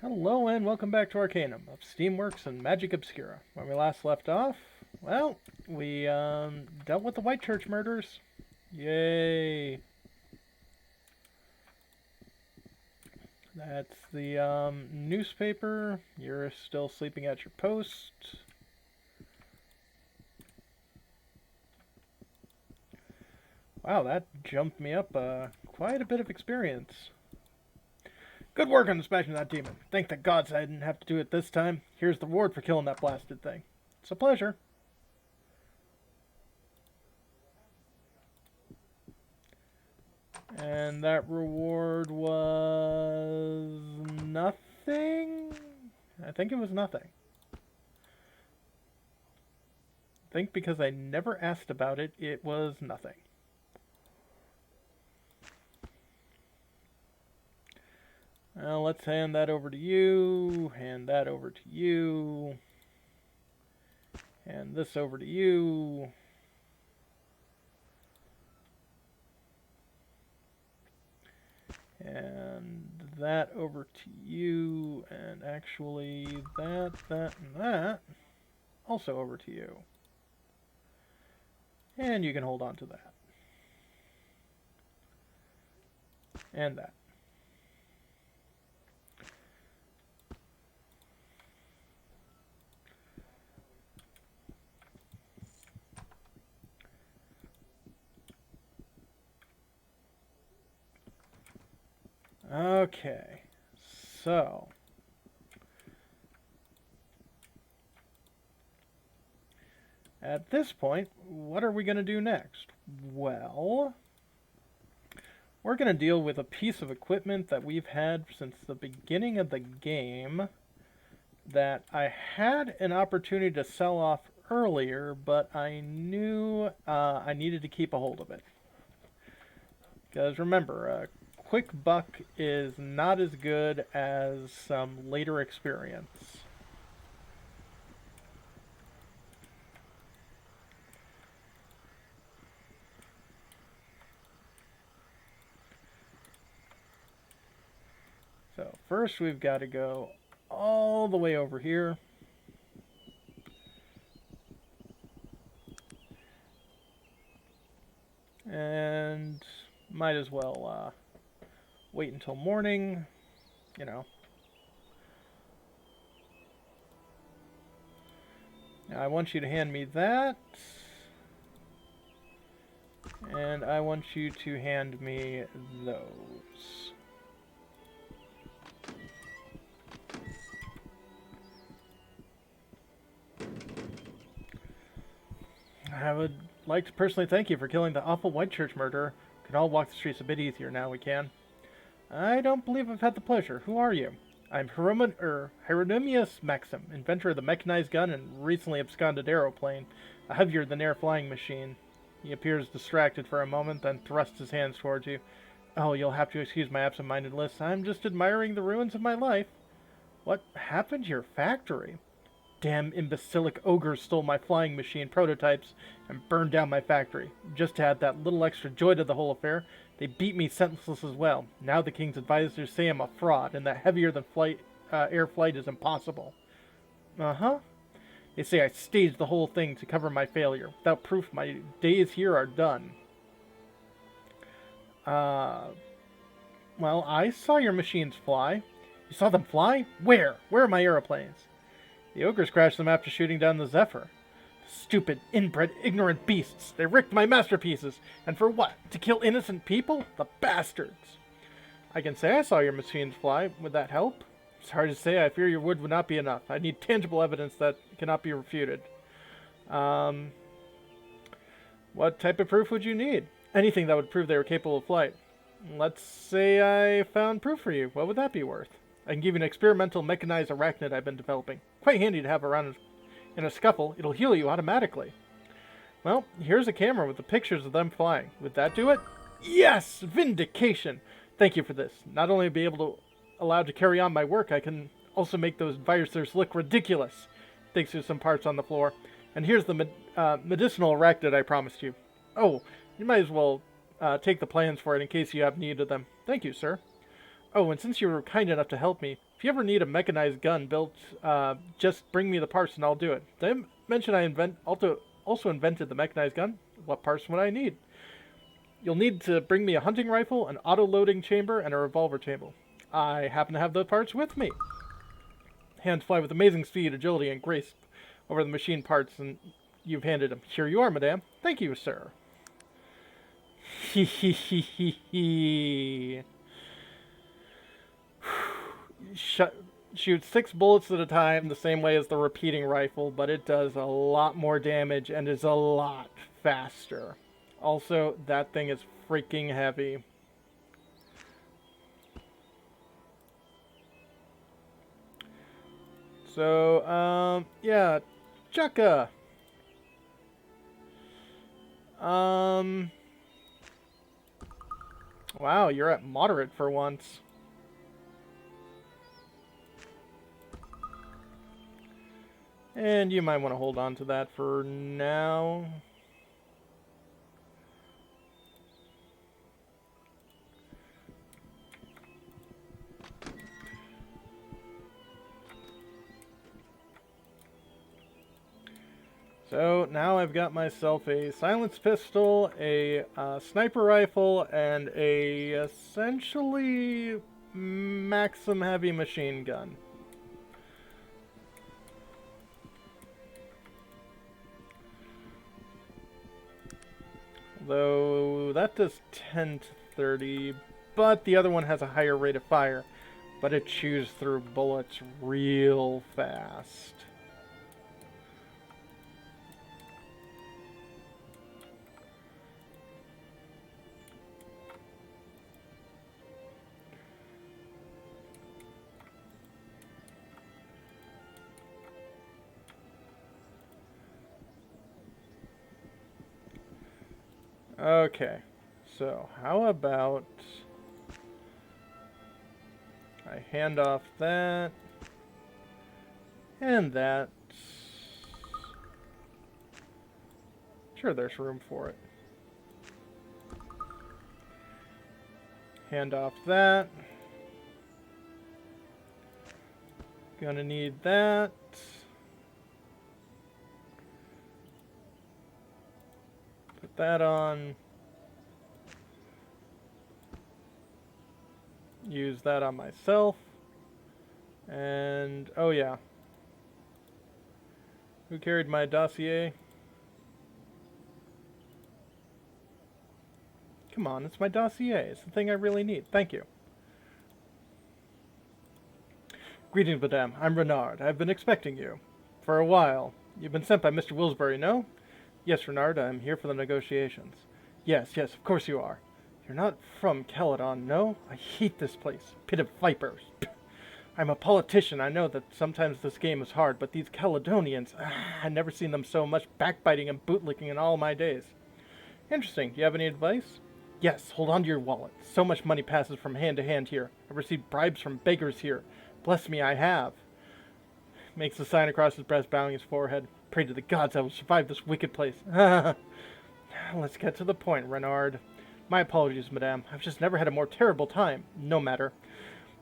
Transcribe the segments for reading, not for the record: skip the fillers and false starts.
Hello and welcome back to Arcanum of Steamworks and Magic Obscura. When we last left off, well, we dealt with the White Church murders. Yay! That's the newspaper. You're still sleeping at your post. Wow, that jumped me up quite a bit of experience. Good work on smashing that demon. Thank the gods I didn't have to do it this time. Here's the reward for killing that blasted thing. It's a pleasure. And that reward was nothing? I think it was nothing. I think because I never asked about it, it was nothing. Well, let's hand that over to you, hand that over to you, hand this over to you. And that over to you, and actually that, and that also over to you. And you can hold on to that. And that. Okay, so at this point, what are we going to do next? Well, we're going to deal with a piece of equipment that we've had since the beginning of the game that I had an opportunity to sell off earlier, but I knew I needed to keep a hold of it. Because remember, quick buck is not as good as some later experience. So first we've got to go all the way over here. And might as well wait until morning, you know. Now I want you to hand me that. And I want you to hand me those. I would like to personally thank you for killing the awful White Church murderer. We can all walk the streets a bit easier now, we can. I don't believe I've had the pleasure. Who are you? I'm Hieronymus Maxim, inventor of the mechanized gun and recently absconded aeroplane, a heavier-than-air flying machine. He appears distracted for a moment, then thrusts his hands towards you. Oh, you'll have to excuse my absent-mindedness. I'm just admiring the ruins of my life. What happened to your factory? Damn imbecilic ogres stole my flying machine prototypes and burned down my factory. Just to add that little extra joy to the whole affair, they beat me senseless as well. Now the king's advisors say I'm a fraud and that heavier-than-air flight is impossible. Uh-huh. They say I staged the whole thing to cover my failure. Without proof, my days here are done. Well, I saw your machines fly. You saw them fly? Where? Where are my aeroplanes? The ogres crashed them after shooting down the Zephyr. Stupid, inbred, ignorant beasts. They wrecked my masterpieces. And for what? To kill innocent people? The bastards. I can say I saw your machines fly. Would that help? It's hard to say. I fear your word would not be enough. I need tangible evidence that cannot be refuted. What type of proof would you need? Anything that would prove they were capable of flight. Let's say I found proof for you. What would that be worth? I can give you an experimental mechanized arachnid I've been developing. Quite handy to have around in a scuffle. It'll heal you automatically. Well, here's a camera with the pictures of them flying. Would that do it? Yes! Vindication! Thank you for this. Not only be able to allowed to carry on my work, I can also make those viruses look ridiculous. Thanks to some parts on the floor. And here's the medicinal arachnid I promised you. Oh, you might as well take the plans for it in case you have need of them. Thank you, sir. Oh, and since you were kind enough to help me, if you ever need a mechanized gun built, just bring me the parts and I'll do it. Did I mention I also invented the mechanized gun? What parts would I need? You'll need to bring me a hunting rifle, an auto-loading chamber, and a revolver chamber. I happen to have those parts with me. Hands fly with amazing speed, agility, and grace over the machine parts, and you've handed them. Here you are, madame. Thank you, sir. Shoots 6 bullets at a time, the same way as the repeating rifle, but it does a lot more damage and is a lot faster. Also, that thing is freaking heavy. So, yeah, Chukka. Wow, you're at moderate for once. And you might want to hold on to that for now. So now I've got myself a silenced pistol, a sniper rifle, and a essentially Maxim heavy machine gun. Though that does 10 to 30, but the other one has a higher rate of fire, but it chews through bullets real fast. Okay, so how about I hand off that and that. Sure, there's room for it. Hand off that. Gonna need that. Put that on. Use that on myself. And, oh yeah. Who carried my dossier? Come on, it's my dossier. It's the thing I really need. Thank you. Greetings, madame. I'm Renard. I've been expecting you. For a while. You've been sent by Mr. Wilsbury, no? Yes, Renard. I'm here for the negotiations. Yes, of course you are. You're not from Caladon, no? I hate this place. Pit of vipers. I'm a politician. I know that sometimes this game is hard, but these Caledonians, I've never seen them so much backbiting and bootlicking in all my days. Interesting. Do you have any advice? Yes, hold on to your wallet. So much money passes from hand to hand here. I've received bribes from beggars here. Bless me, I have. Makes a sign across his breast, bowing his forehead. Pray to the gods I will survive this wicked place. Let's get to the point, Renard. My apologies, madame. I've just never had a more terrible time. No matter.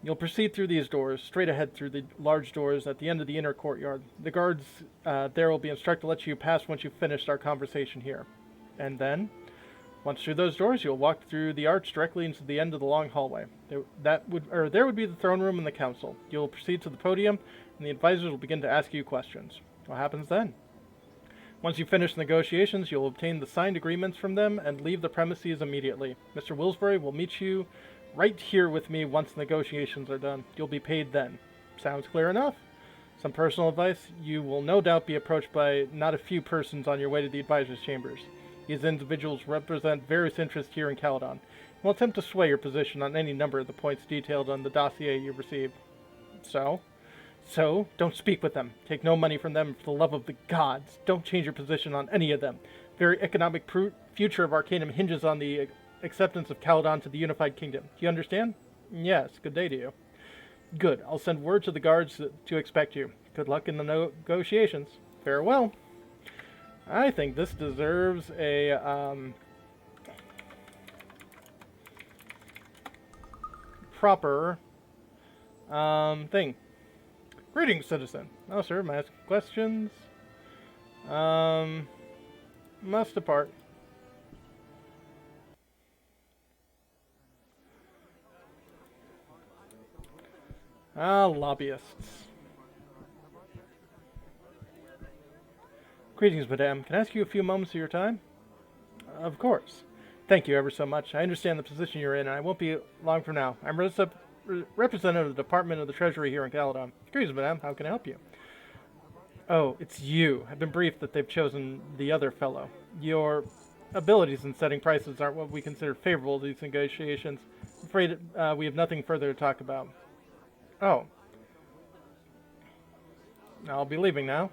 You'll proceed through these doors, straight ahead through the large doors at the end of the inner courtyard. The guards there will be instructed to let you pass once you've finished our conversation here. And then, once through those doors, you'll walk through the arch directly into the end of the long hallway. There would be the throne room and the council. You'll proceed to the podium, and the advisors will begin to ask you questions. What happens then? Once you finish negotiations, you'll obtain the signed agreements from them and leave the premises immediately. Mr. Wilsbury will meet you right here with me once negotiations are done. You'll be paid then. Sounds clear enough? Some personal advice. You will no doubt be approached by not a few persons on your way to the advisors' chambers. These individuals represent various interests here in Caladon and will attempt to sway your position on any number of the points detailed on the dossier you received. So, don't speak with them. Take no money from them for the love of the gods. Don't change your position on any of them. The very economic future of Arcanum hinges on the acceptance of Caladon to the unified kingdom. Do you understand? Yes, good day to you. Good, I'll send word to the guards to expect you. Good luck in the negotiations. Farewell. I think this deserves a, proper Thing. Greetings, citizen. Oh, sir, may I ask questions? Must depart. Lobbyists. Greetings, madame. Can I ask you a few moments of your time? Of course. Thank you ever so much. I understand the position you're in, and I won't be long from now. I'm representative of the Department of the Treasury here in Caladon. Greetings, madame. How can I help you? Oh, it's you. I've been briefed that they've chosen the other fellow. Your abilities in setting prices aren't what we consider favorable to these negotiations. I'm afraid we have nothing further to talk about. Oh. I'll be leaving now.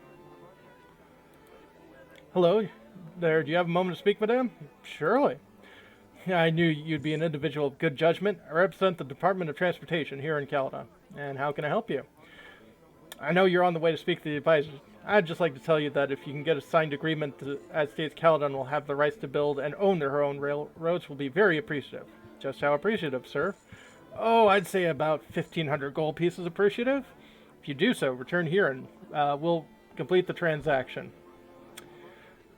Hello there. Do you have a moment to speak, madame? Surely. I knew you'd be an individual of good judgment. I represent the Department of Transportation here in Caladon. And how can I help you? I know you're on the way to speak to the advisors. I'd just like to tell you that if you can get a signed agreement as states Caladon will have the rights to build and own their own railroads, we'll be very appreciative. Just how appreciative, sir? Oh, I'd say about 1,500 gold pieces appreciative. If you do so, return here and we'll complete the transaction.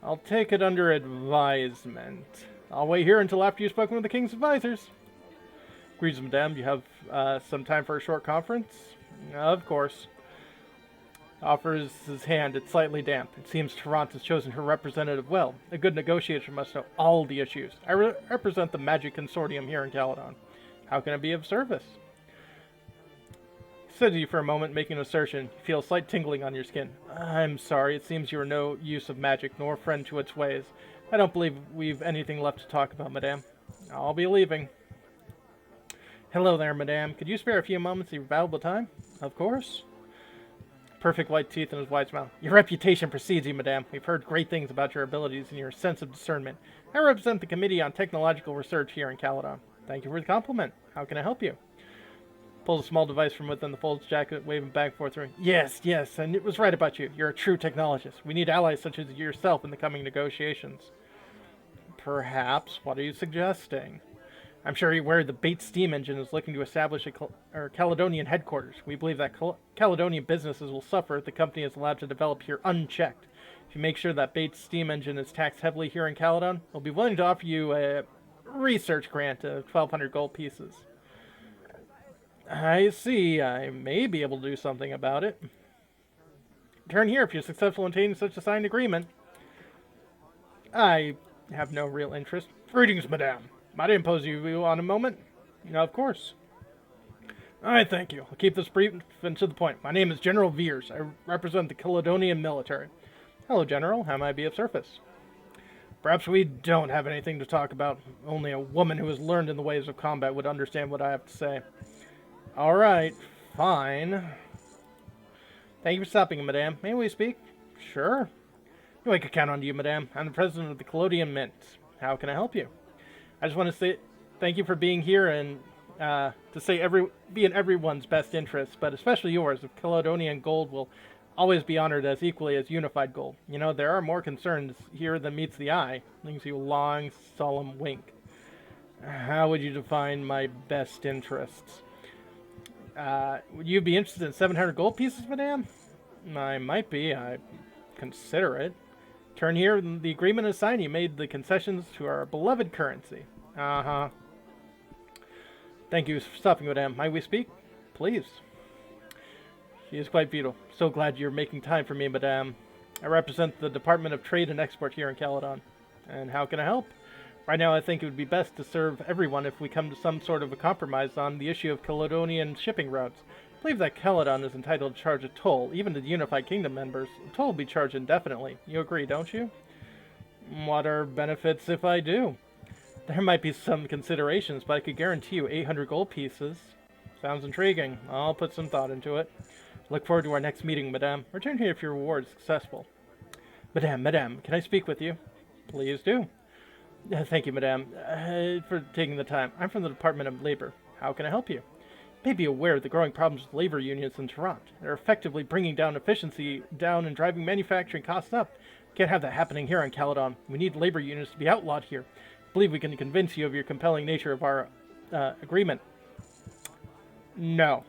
I'll take it under advisement. I'll wait here until after you've spoken with the king's advisors. Greetings, madame. Do you have some time for a short conference? Of course. Offers his hand. It's slightly damp. It seems Tarant has chosen her representative well. A good negotiator must know all the issues. I represent the Magic Consortium here in Caladon. How can I be of service? He said to you for a moment, making an assertion. You feel a slight tingling on your skin. I'm sorry. It seems you are no use of magic, nor friend to its ways. I don't believe we've anything left to talk about, madame. I'll be leaving. Hello there, madame. Could you spare a few moments of your valuable time? Of course. Perfect white teeth in his wide smile. Your reputation precedes you, madame. We've heard great things about your abilities and your sense of discernment. I represent the Committee on Technological Research here in Caladon. Thank you for the compliment. How can I help you? Pulls a small device from within the folds jacket, waving back and forth. Yes, and it was right about you. You're a true technologist. We need allies such as yourself in the coming negotiations. Perhaps. What are you suggesting? I'm sure you're aware the Bates steam engine is looking to establish a Caledonian headquarters. We believe that Caledonian businesses will suffer if the company is allowed to develop here unchecked. If you make sure that Bates steam engine is taxed heavily here in Caladon, we'll be willing to offer you a research grant of 1,200 gold pieces. I see. I may be able to do something about it. Return here if you're successful in obtaining such a signed agreement. I have no real interest. Greetings, madame. Might I impose you on a moment? Of course. I thank you. I'll keep this brief and to the point. My name is General Veers. I represent the Caledonian military. Hello, General. How may I be of service? Perhaps we don't have anything to talk about. Only a woman who has learned in the ways of combat would understand what I have to say. All right. Fine. Thank you for stopping, madame. May we speak? Sure. I can count on you, madame. I'm the president of the Caledonian Mint. How can I help you? I just want to say thank you for being here and to say be in everyone's best interest, but especially yours. If Caledonian gold will always be honored as equally as unified gold. There are more concerns here than meets the eye. Leaves you a long, solemn wink. How would you define my best interests? Would you be interested in 700 gold pieces, madame? I might be. I consider it. Turn here, the agreement is signed. You made the concessions to our beloved currency. Uh-huh. Thank you for stopping, madame. Might we speak? Please. She is quite beautiful. So glad you're making time for me, madame. I represent the Department of Trade and Export here in Caladon. And how can I help? Right now, I think it would be best to serve everyone if we come to some sort of a compromise on the issue of Caledonian shipping routes. I believe that Caladon is entitled to charge a toll. Even to the Unified Kingdom members, a toll will be charged indefinitely. You agree, don't you? What are benefits if I do? There might be some considerations, but I could guarantee you 800 gold pieces. Sounds intriguing. I'll put some thought into it. Look forward to our next meeting, madame. Return here if your reward is successful. Madame, can I speak with you? Please do. Thank you, madame, for taking the time. I'm from the Department of Labor. How can I help you? You may be aware of the growing problems with labor unions in Tarant. They're effectively bringing down efficiency and driving manufacturing costs up. Can't have that happening here on Caladon. We need labor unions to be outlawed here. I believe we can convince you of your compelling nature of our agreement. No.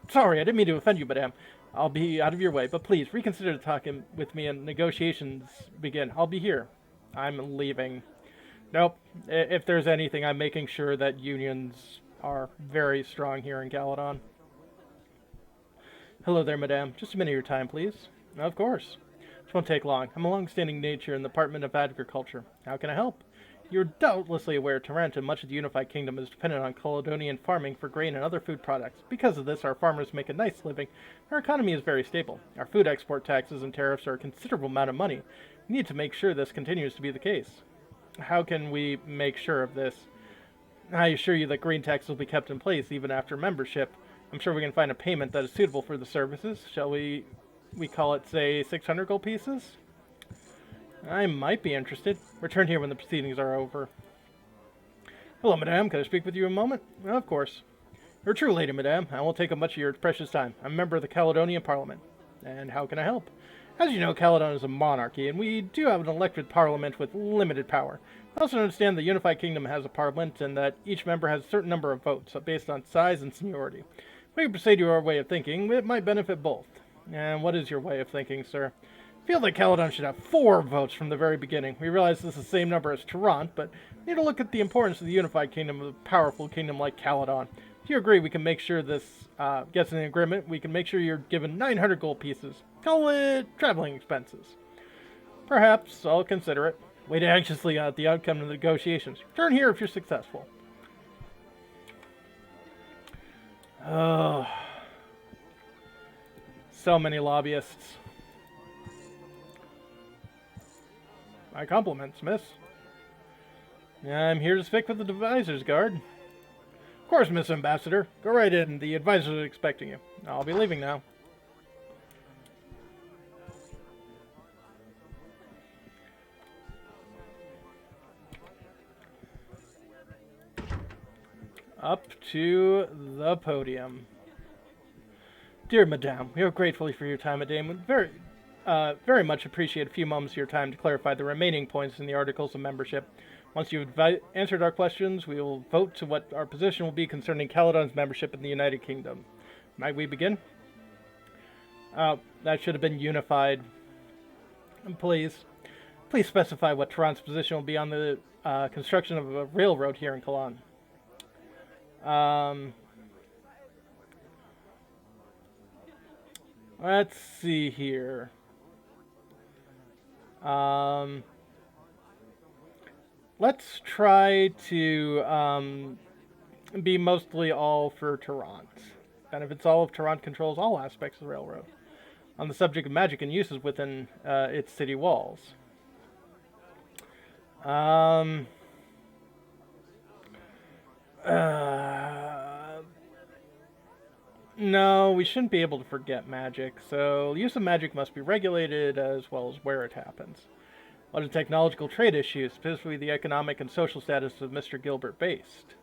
Sorry, I didn't mean to offend you, madame. I'll be out of your way, but please reconsider talking with me and negotiations begin. I'll be here. I'm leaving. Nope. If there's anything, I'm making sure that unions are very strong here in Caladon. Hello there, madame. Just a minute of your time, please. Of course. This won't take long. I'm a long-standing nature in the Department of Agriculture. How can I help? You're doubtlessly aware Tarant and much of the Unified Kingdom is dependent on Caledonian farming for grain and other food products. Because of this, our farmers make a nice living. Our economy is very stable. Our food export taxes and tariffs are a considerable amount of money. We need to make sure this continues to be the case. How can we make sure of this? I assure you that grain tax will be kept in place even after membership. I'm sure we can find a payment that is suitable for the services. Shall we call it, say, 600 gold pieces? I might be interested. Return here when the proceedings are over. Hello, madame. Can I speak with you a moment? Well, of course. You're a true lady, madame. I won't take up much of your precious time. I'm a member of the Caledonian Parliament. And how can I help? As you know, Caladon is a monarchy, and we do have an elected parliament with limited power. I also understand the Unified Kingdom has a parliament, and that each member has a certain number of votes, based on size and seniority. We can proceed to our way of thinking. It might benefit both. And what is your way of thinking, sir? I feel that Caladon should have 4 votes from the very beginning. We realize this is the same number as Tarant, but we need to look at the importance of the Unified Kingdom of a powerful kingdom like Caladon. If you agree, we can make sure this gets an agreement. We can make sure you're given 900 gold pieces. Call it traveling expenses. Perhaps I'll consider it. Wait anxiously at the outcome of the negotiations. Return here if you're successful. Oh. So many lobbyists. My compliments, miss. I'm here to speak with the advisor's guard. Of course, Miss Ambassador. Go right in. The advisors are expecting you. I'll be leaving now. Up to the podium. Dear Madame, we are grateful for your time today and would very much appreciate a few moments of your time to clarify the remaining points in the Articles of Membership. Once you've answered our questions, we will vote to what our position will be concerning Caladon's membership in the United Kingdom. Might we begin? That should have been unified. Please specify what Tarant's position will be on the construction of a railroad here in Caladon. Let's see here. Let's try to be mostly all for Tarant. And if it's all of Tarant controls all aspects of the railroad. On the subject of magic and uses within its city walls. No, we shouldn't be able to forget magic, so use of magic must be regulated as well as where it happens. What are technological trade issues, specifically the economic and social status of Mr. Gilbert based?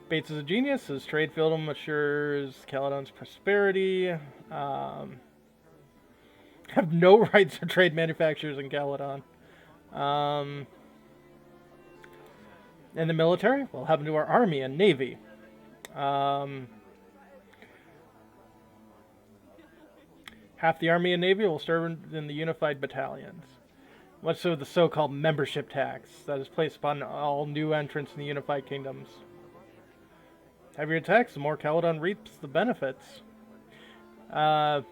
Bates is a genius. His trade field assures Caladon's prosperity. Have no rights to trade manufacturers in Caladon. In the military, what will happen to our army and navy? Half the army and navy will serve in the unified battalions. What's the so-called membership tax that is placed upon all new entrants in the unified kingdoms? Heavier tax, the more Caladon reaps the benefits. And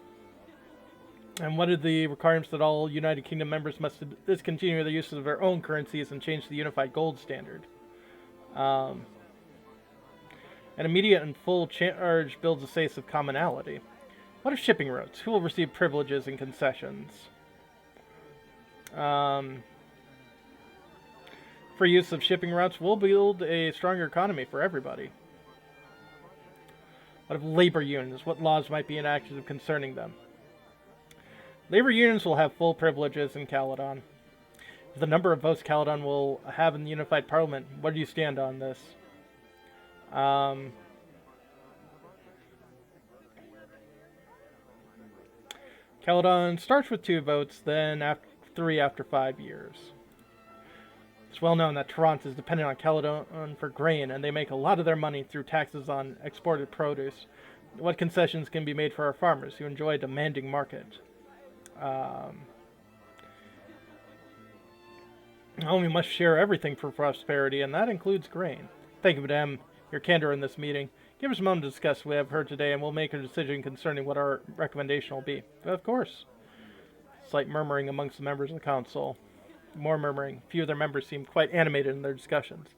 what are the requirements that all United Kingdom members must discontinue the use of their own currencies and change to the unified gold standard? An immediate and full charge builds a sense of commonality. What are shipping routes? Who will receive privileges and concessions? Free use of shipping routes will build a stronger economy for everybody. What of labor unions? What laws might be enacted concerning them? Labor unions will have full privileges in Caladon. The number of votes Caladon will have in the Unified Parliament, where do you stand on this? Caladon starts with 2 votes, then 3 after 5 years. It's well known that Tarant is dependent on Caladon for grain, and they make a lot of their money through taxes on exported produce. What concessions can be made for our farmers who enjoy a demanding market? We must share everything for prosperity, and that includes grain. Thank you, Madame, your candor in this meeting. Give us a moment to discuss what we have heard today, and we'll make a decision concerning what our recommendation will be. Of course. Slight murmuring amongst the members of the council. More murmuring. Few of their members seem quite animated in their discussions.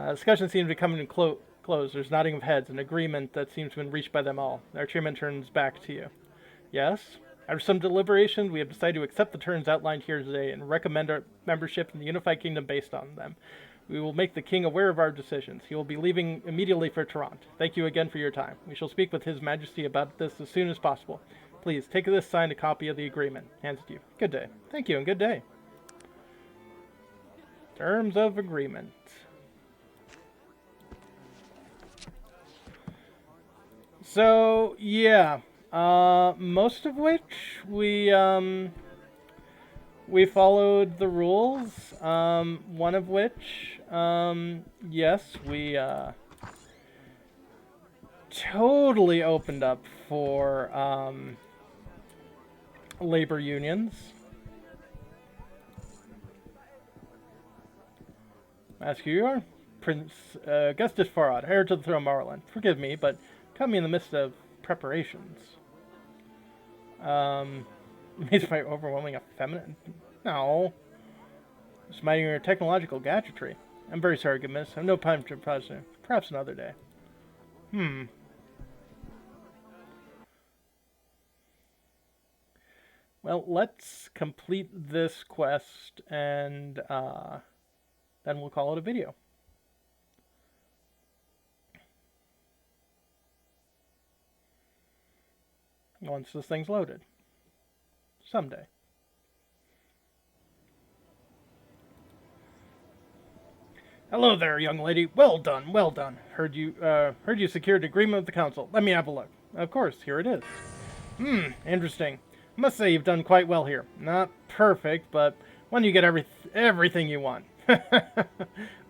Discussions seem to be coming to close. There's nodding of heads, an agreement that seems to have been reached by them all. Our chairman turns back to you. Yes? After some deliberation, we have decided to accept the terms outlined here today and recommend our membership in the Unified Kingdom based on them. We will make the king aware of our decisions. He will be leaving immediately for Tarant. Thank you again for your time. We shall speak with His Majesty about this as soon as possible. Please, take this signed a copy of the agreement. Hands it to you. Good day. Thank you, and good day. Terms of agreement. So, yeah. Most of which we followed the rules. One of which, yes, we totally opened up for labor unions. Ask who you are? Prince Augustus Farad, heir to the throne of Marland. Forgive me, but caught me in the midst of preparations. Amazed by overwhelming effeminate? No. Smiting your technological gadgetry. I'm very sorry, good miss. I have no time to process. Perhaps another day. Well, let's complete this quest and then we'll call it a video. Once this thing's loaded. Someday. Hello there, young lady. Well done, well done. Heard you secured agreement with the council. Let me have a look. Of course, here it is. Interesting. I must say you've done quite well here. Not perfect, but when you get everything you want.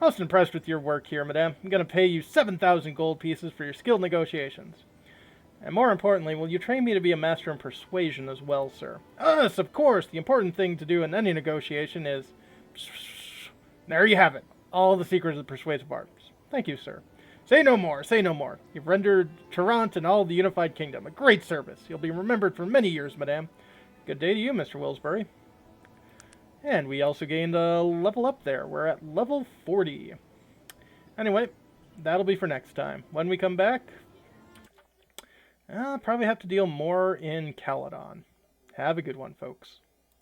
Most impressed with your work here, madame. I'm going to pay you 7,000 gold pieces for your skilled negotiations. And more importantly, will you train me to be a master in persuasion as well, sir? Yes, of course. The important thing to do in any negotiation is... There you have it. All the secrets of the persuasive arts. Thank you, sir. Say no more, say no more. You've rendered Tarant and all the Unified Kingdom a great service. You'll be remembered for many years, madame. Good day to you, Mr. Willsbury. And we also gained a level up there. We're at level 40. Anyway, that'll be for next time. When we come back, I'll probably have to deal more in Caladon. Have a good one, folks.